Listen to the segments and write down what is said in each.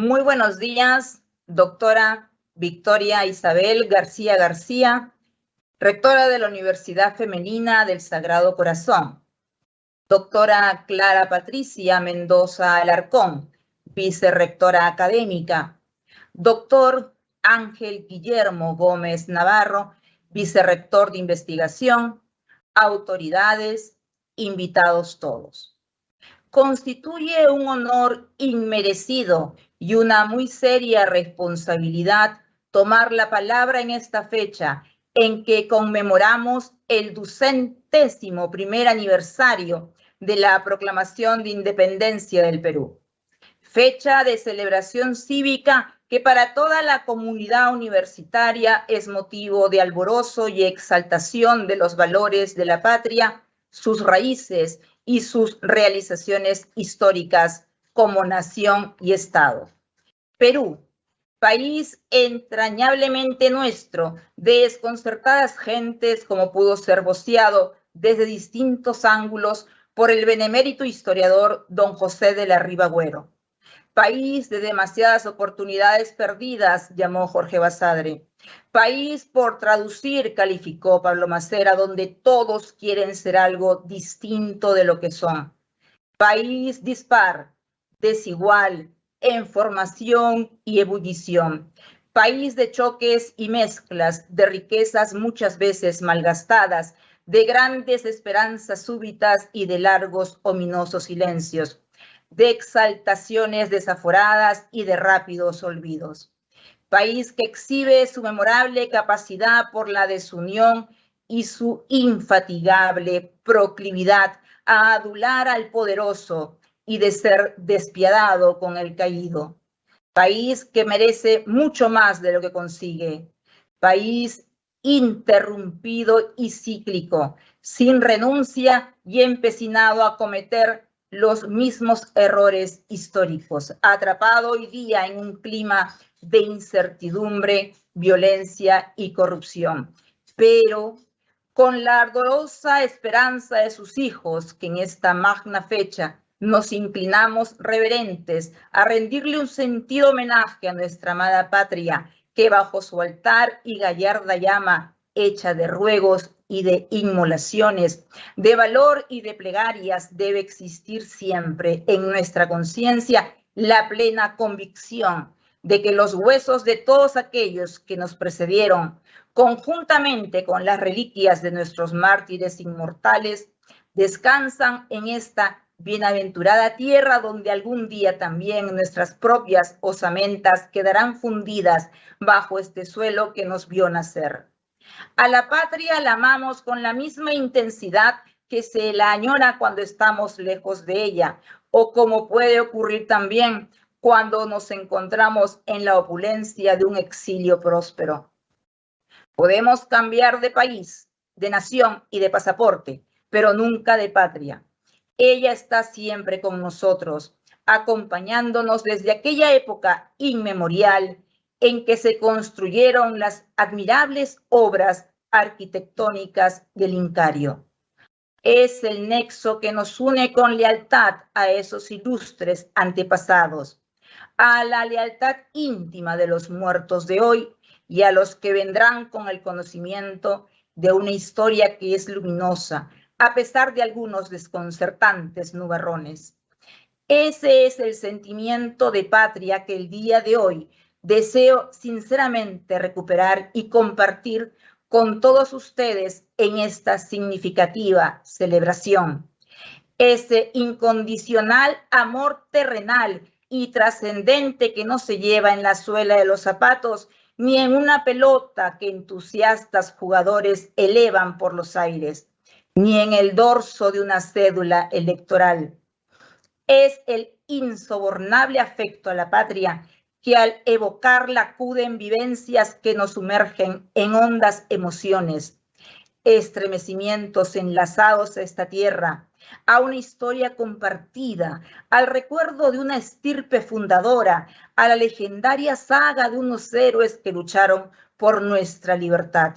Muy buenos días, doctora Victoria Isabel García García, rectora de la Universidad Femenina del Sagrado Corazón. Doctora Clara Patricia Mendoza Alarcón, vicerrectora académica. Doctor Ángel Guillermo Gómez Navarro, vicerrector de investigación. Autoridades, invitados todos. Constituye un honor inmerecido y una muy seria responsabilidad tomar la palabra en esta fecha en que conmemoramos el 200º aniversario de la proclamación de independencia del Perú. Fecha de celebración cívica que para toda la comunidad universitaria es motivo de alborozo y exaltación de los valores de la patria, sus raíces y sus realizaciones históricas como nación y Estado. Perú, país entrañablemente nuestro, de desconcertadas gentes, como pudo ser voceado desde distintos ángulos por el benemérito historiador don José de la Riva Agüero. País de demasiadas oportunidades perdidas, llamó Jorge Basadre. País por traducir, calificó Pablo Macera, donde todos quieren ser algo distinto de lo que son. País dispar, desigual, en formación y ebullición. País de choques y mezclas, de riquezas muchas veces malgastadas, de grandes esperanzas súbitas y de largos ominosos silencios, de exaltaciones desaforadas y de rápidos olvidos. País que exhibe su memorable capacidad por la desunión y su infatigable proclividad a adular al poderoso y de ser despiadado con el caído. País que merece mucho más de lo que consigue. País interrumpido y cíclico, sin renuncia y empecinado a cometer los mismos errores históricos, atrapado hoy día en un clima de incertidumbre, violencia y corrupción, pero con la ardorosa esperanza de sus hijos, que en esta magna fecha nos inclinamos reverentes a rendirle un sentido homenaje a nuestra amada patria, que bajo su altar y gallarda llama, hecha de ruegos y de inmolaciones, de valor y de plegarias, debe existir siempre en nuestra conciencia la plena convicción de que los huesos de todos aquellos que nos precedieron, conjuntamente con las reliquias de nuestros mártires inmortales, descansan en esta bienaventurada tierra donde algún día también nuestras propias osamentas quedarán fundidas bajo este suelo que nos vio nacer. A la patria la amamos con la misma intensidad que se la añora cuando estamos lejos de ella, o como puede ocurrir también cuando nos encontramos en la opulencia de un exilio próspero. Podemos cambiar de país, de nación y de pasaporte, pero nunca de patria. Ella está siempre con nosotros, acompañándonos desde aquella época inmemorial en que se construyeron las admirables obras arquitectónicas del Incario. Es el nexo que nos une con lealtad a esos ilustres antepasados, a la lealtad íntima de los muertos de hoy y a los que vendrán con el conocimiento de una historia que es luminosa, a pesar de algunos desconcertantes nubarrones. Ese es el sentimiento de patria que el día de hoy deseo sinceramente recuperar y compartir con todos ustedes en esta significativa celebración. Ese incondicional amor terrenal y trascendente que no se lleva en la suela de los zapatos ni en una pelota que entusiastas jugadores elevan por los aires, ni en el dorso de una cédula electoral. Es el insobornable afecto a la patria que al evocarla acuden vivencias que nos sumergen en hondas emociones, estremecimientos enlazados a esta tierra, a una historia compartida, al recuerdo de una estirpe fundadora, a la legendaria saga de unos héroes que lucharon por nuestra libertad.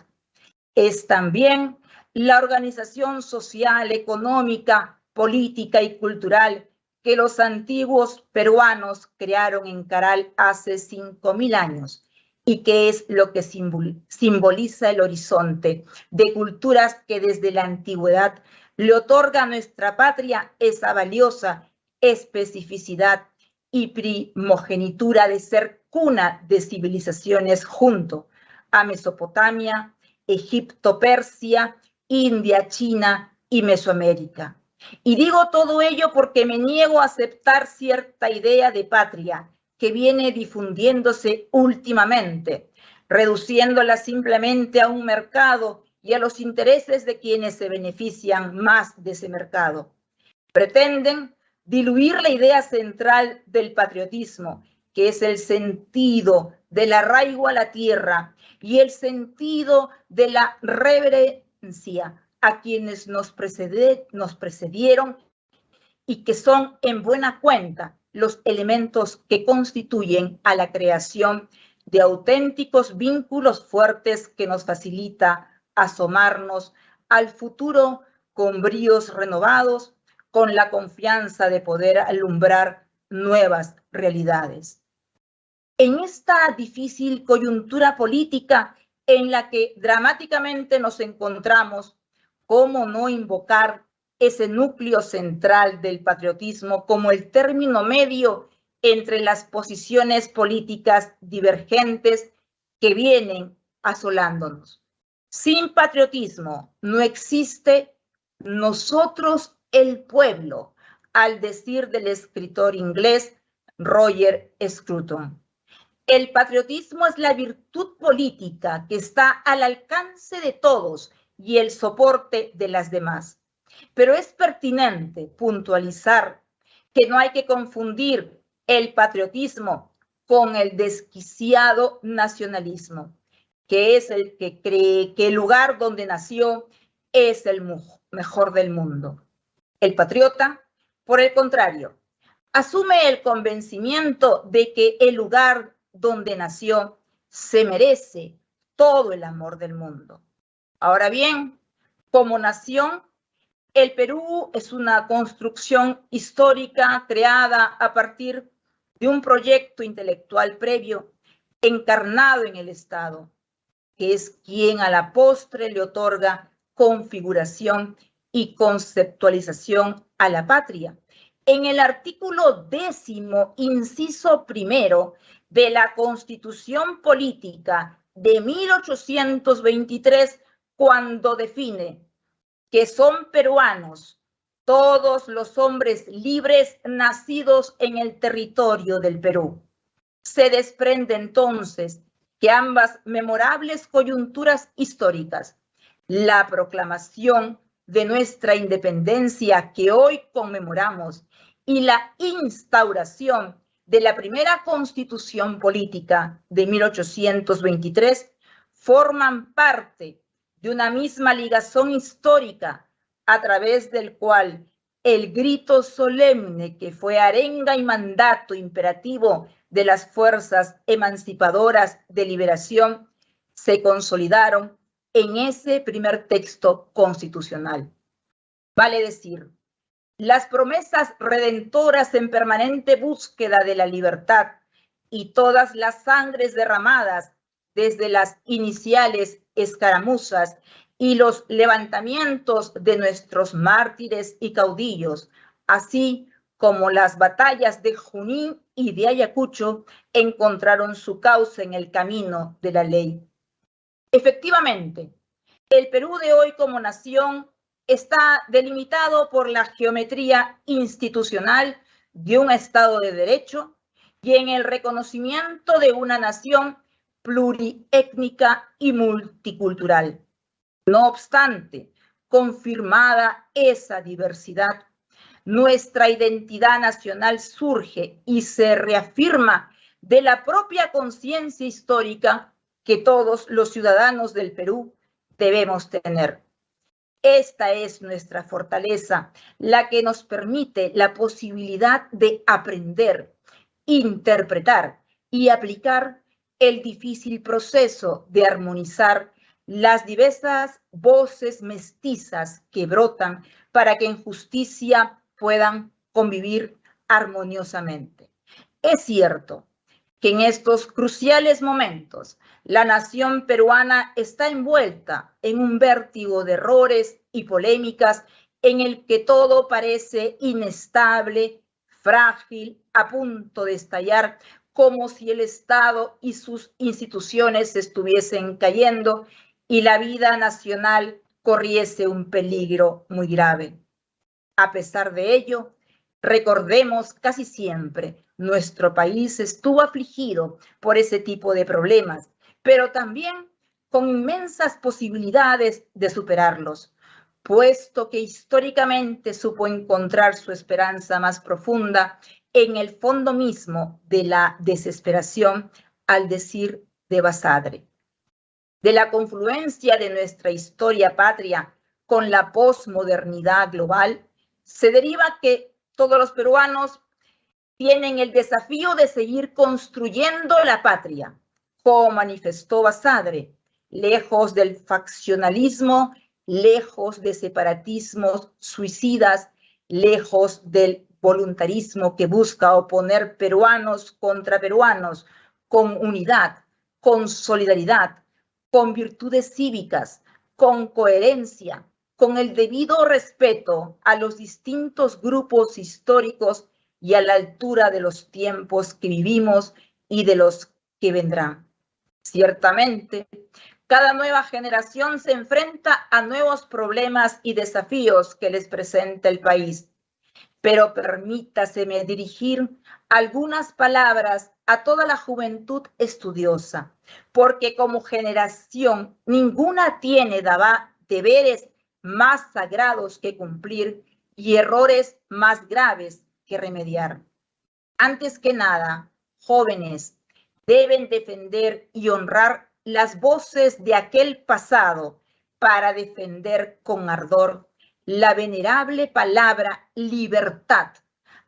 Es también la organización social, económica, política y cultural que los antiguos peruanos crearon en Caral hace 5.000 años y que es lo que simboliza el horizonte de culturas que desde la antigüedad le otorga a nuestra patria esa valiosa especificidad y primogenitura de ser cuna de civilizaciones junto a Mesopotamia, Egipto, Persia, India, China y Mesoamérica. Y digo todo ello porque me niego a aceptar cierta idea de patria que viene difundiéndose últimamente, reduciéndola simplemente a un mercado y a los intereses de quienes se benefician más de ese mercado. Pretenden diluir la idea central del patriotismo, que es el sentido del arraigo a la tierra y el sentido de la reverencia a quienes nos precedieron y que son en buena cuenta los elementos que constituyen a la creación de auténticos vínculos fuertes que nos facilita asomarnos al futuro con bríos renovados, con la confianza de poder alumbrar nuevas realidades. En esta difícil coyuntura política en la que dramáticamente nos encontramos, ¿cómo no invocar ese núcleo central del patriotismo como el término medio entre las posiciones políticas divergentes que vienen asolándonos? Sin patriotismo no existe nosotros el pueblo, al decir del escritor inglés Roger Scruton. El patriotismo es la virtud política que está al alcance de todos y el soporte de las demás. Pero es pertinente puntualizar que no hay que confundir el patriotismo con el desquiciado nacionalismo, que es el que cree que el lugar donde nació es el mejor del mundo. El patriota, por el contrario, asume el convencimiento de que el lugar donde nació se merece todo el amor del mundo. Ahora bien, como nación, el Perú es una construcción histórica creada a partir de un proyecto intelectual previo encarnado en el Estado, que es quien a la postre le otorga configuración y conceptualización a la patria. En el artículo 10º, inciso primero de la Constitución Política de 1823, cuando define que son peruanos todos los hombres libres nacidos en el territorio del Perú. Se desprende entonces que ambas memorables coyunturas históricas, la proclamación de nuestra independencia que hoy conmemoramos y la instauración de la primera Constitución Política de 1823 forman parte de una misma ligazón histórica a través del cual el grito solemne que fue arenga y mandato imperativo de las fuerzas emancipadoras de liberación se consolidaron en ese primer texto constitucional. Vale decir, las promesas redentoras en permanente búsqueda de la libertad y todas las sangres derramadas desde las iniciales escaramuzas y los levantamientos de nuestros mártires y caudillos, así como las batallas de Junín y de Ayacucho, encontraron su cauce en el camino de la ley. Efectivamente, el Perú de hoy como nación está delimitado por la geometría institucional de un Estado de Derecho y en el reconocimiento de una nación pluriétnica y multicultural. No obstante, confirmada esa diversidad, nuestra identidad nacional surge y se reafirma de la propia conciencia histórica que todos los ciudadanos del Perú debemos tener. Esta es nuestra fortaleza, la que nos permite la posibilidad de aprender, interpretar y aplicar el difícil proceso de armonizar las diversas voces mestizas que brotan para que en justicia puedan convivir armoniosamente. Es cierto que en estos cruciales momentos la nación peruana está envuelta en un vértigo de errores y polémicas en el que todo parece inestable, frágil, a punto de estallar, como si el Estado y sus instituciones estuviesen cayendo y la vida nacional corriese un peligro muy grave. A pesar de ello, recordemos casi siempre, nuestro país estuvo afligido por ese tipo de problemas, pero también con inmensas posibilidades de superarlos, puesto que históricamente supo encontrar su esperanza más profunda en el fondo mismo de la desesperación, al decir de Basadre. De la confluencia de nuestra historia patria con la posmodernidad global, se deriva que todos los peruanos tienen el desafío de seguir construyendo la patria, como manifestó Basadre, lejos del faccionalismo, lejos de separatismos suicidas, lejos del voluntarismo que busca oponer peruanos contra peruanos, con unidad, con solidaridad, con virtudes cívicas, con coherencia, con el debido respeto a los distintos grupos históricos y a la altura de los tiempos que vivimos y de los que vendrán. Ciertamente, cada nueva generación se enfrenta a nuevos problemas y desafíos que les presenta el país, pero permítaseme dirigir algunas palabras a toda la juventud estudiosa, porque como generación ninguna tiene deberes más sagrados que cumplir y errores más graves que remediar. Antes que nada, jóvenes deben defender y honrar las voces de aquel pasado para defender con ardor la venerable palabra libertad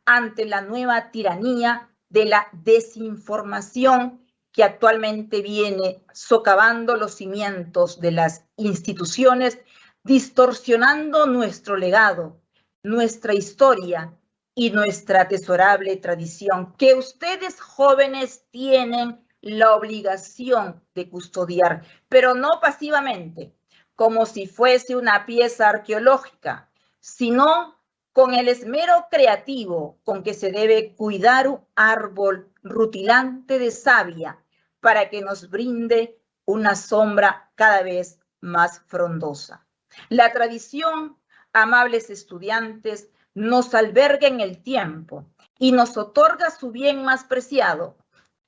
ante la nueva tiranía de la desinformación que actualmente viene socavando los cimientos de las instituciones, distorsionando nuestro legado, nuestra historia y nuestra atesorable tradición, que ustedes jóvenes tienen la obligación de custodiar, pero no pasivamente, como si fuese una pieza arqueológica, sino con el esmero creativo con que se debe cuidar un árbol rutilante de savia para que nos brinde una sombra cada vez más frondosa. La tradición, amables estudiantes, nos alberga en el tiempo y nos otorga su bien más preciado,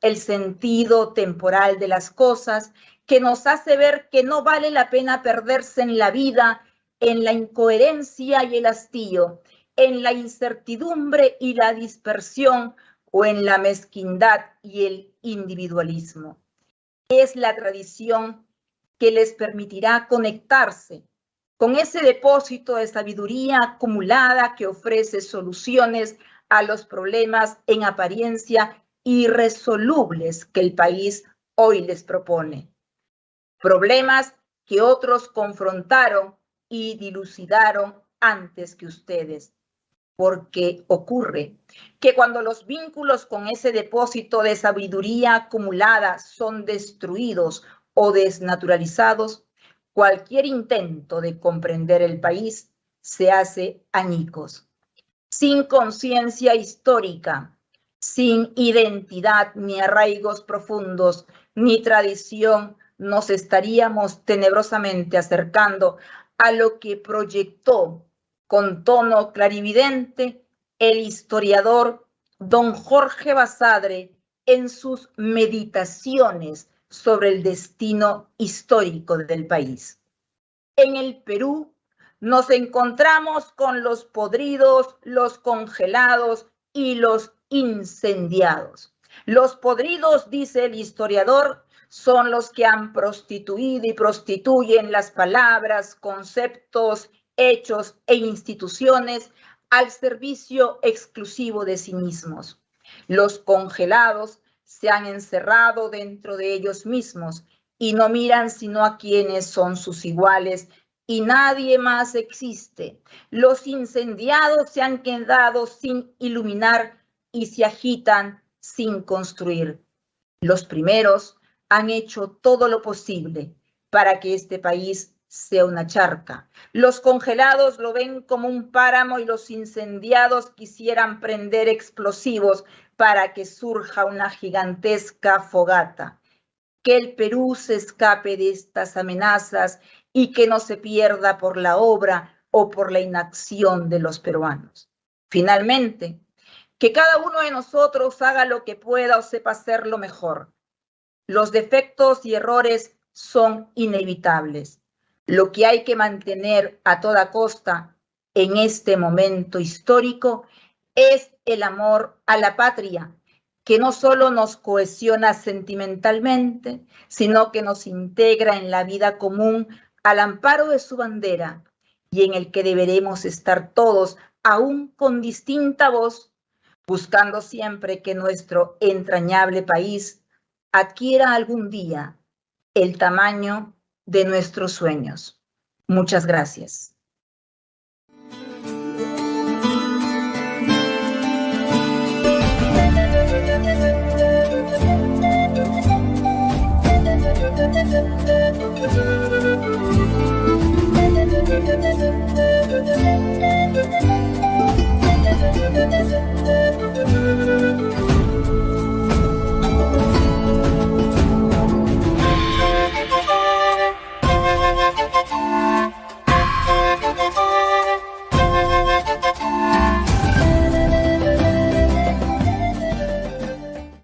el sentido temporal de las cosas, que nos hace ver que no vale la pena perderse en la vida, en la incoherencia y el hastío, en la incertidumbre y la dispersión, o en la mezquindad y el individualismo. Es la tradición que les permitirá conectarse con ese depósito de sabiduría acumulada que ofrece soluciones a los problemas en apariencia irresolubles que el país hoy les propone. Problemas que otros confrontaron y dilucidaron antes que ustedes. Porque ocurre que cuando los vínculos con ese depósito de sabiduría acumulada son destruidos o desnaturalizados, cualquier intento de comprender el país se hace añicos. Sin conciencia histórica, sin identidad ni arraigos profundos, ni tradición, nos estaríamos tenebrosamente acercando a lo que proyectó con tono clarividente el historiador don Jorge Basadre en sus meditaciones sobre el destino histórico del país. En el Perú nos encontramos con los podridos, los congelados y los incendiados. Los podridos, dice el historiador, son los que han prostituido y prostituyen las palabras, conceptos, hechos e instituciones al servicio exclusivo de sí mismos. Los congelados se han encerrado dentro de ellos mismos y no miran sino a quienes son sus iguales y nadie más existe. Los incendiados se han quedado sin iluminar y se agitan sin construir. Los primeros han hecho todo lo posible para que este país sea una charca. Los congelados lo ven como un páramo y los incendiados quisieran prender explosivos para que surja una gigantesca fogata. Que el Perú se escape de estas amenazas y que no se pierda por la obra o por la inacción de los peruanos. Finalmente, que cada uno de nosotros haga lo que pueda o sepa hacerlo mejor. Los defectos y errores son inevitables. Lo que hay que mantener a toda costa en este momento histórico es el amor a la patria, que no solo nos cohesiona sentimentalmente, sino que nos integra en la vida común al amparo de su bandera y en el que deberemos estar todos, aún con distinta voz, buscando siempre que nuestro entrañable país adquiera algún día el tamaño de nuestros sueños. Muchas gracias.